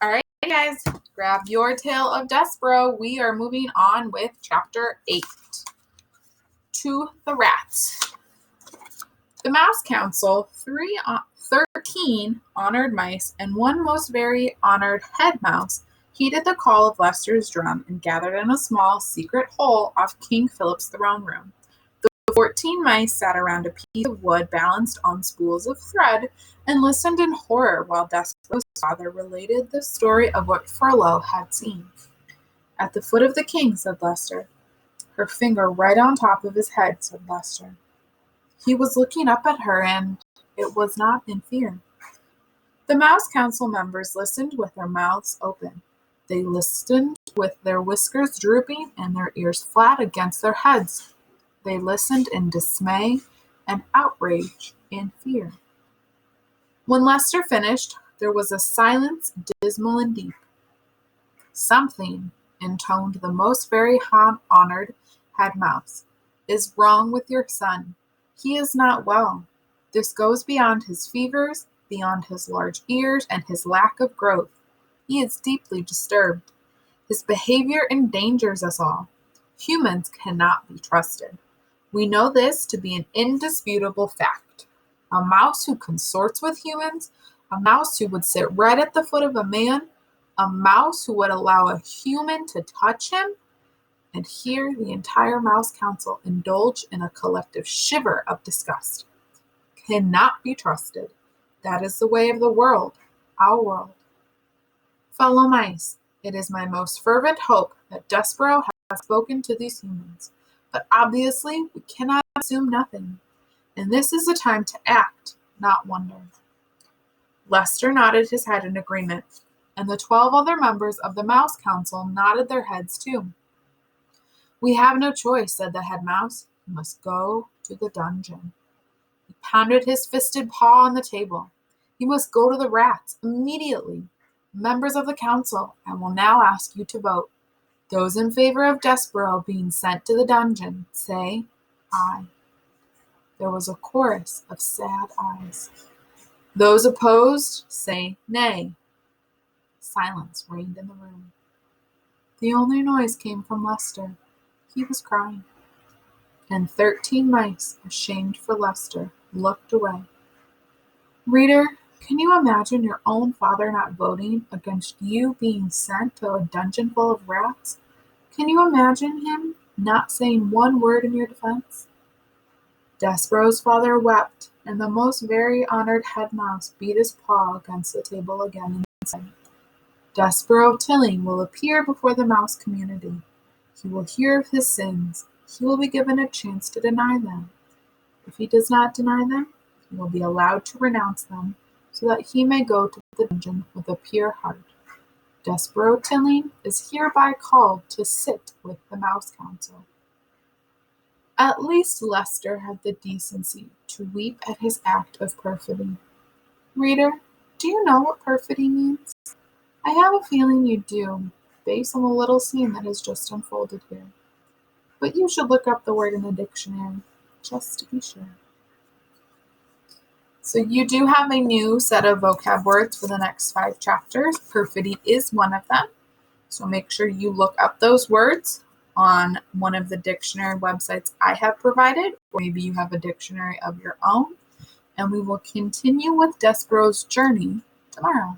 All right, guys, grab your tale of Despero. We are moving on with chapter 8, To the Rats. The Mouse Council, 13 honored mice and one most very honored head mouse, heeded the call of Leicester's drum and gathered in a small secret hole off King Philip's throne room. The 14 mice sat around a piece of wood balanced on spools of thread and listened in horror while Despero's father related the story of what Furlough had seen. "At the foot of the king," said Leicester. "Her finger right on top of his head," said Leicester. He was looking up at her, and it was not in fear. The Mouse Council members listened with their mouths open. They listened with their whiskers drooping and their ears flat against their heads. They listened in dismay and outrage and fear. When Leicester finished, there was a silence dismal and deep. "Something," intoned the most very honored head mouse, "is wrong with your son. He is not well. This goes beyond his fevers, beyond his large ears and his lack of growth. He is deeply disturbed. His behavior endangers us all. Humans cannot be trusted. We know this to be an indisputable fact. A mouse who consorts with humans, a mouse who would sit right at the foot of a man, a mouse who would allow a human to touch him," and here the entire Mouse Council indulged in a collective shiver of disgust, "cannot be trusted. That is the way of the world, our world. Fellow mice, it is my most fervent hope that Despero has spoken to these humans, but obviously we cannot assume nothing, and this is the time to act, not wonder." Leicester nodded his head in agreement, and the 12 other members of the Mouse Council nodded their heads too. "We have no choice," said the head mouse. "We must go to the dungeon." He pounded his fisted paw on the table. "You must go to the rats immediately. Members of the council, I will now ask you to vote. Those in favor of Despero being sent to the dungeon, say aye." There was a chorus of sad ayes. "Those opposed, say nay." Silence reigned in the room. The only noise came from Leicester. He was crying. And 13 mice, ashamed for Leicester, looked away. Reader, can you imagine your own father not voting against you being sent to a dungeon full of rats? Can you imagine him not saying one word in your defense? Despero's father wept, and the most very honored head mouse beat his paw against the table again and said, "Despero Tilling will appear before the mouse community. He will hear of his sins. He will be given a chance to deny them. If he does not deny them, he will be allowed to renounce them, so that he may go to the dungeon with a pure heart. Despero Tilling is hereby called to sit with the Mouse Council." At least Leicester had the decency to weep at his act of perfidy. Reader, do you know what perfidy means? I have a feeling you do, based on the little scene that has just unfolded here. But you should look up the word in the dictionary, just to be sure. So you do have a new set of vocab words for the next 5 chapters. Perfidy is one of them. So make sure you look up those words on one of the dictionary websites I have provided, or maybe you have a dictionary of your own. And we will continue with Despero's journey tomorrow.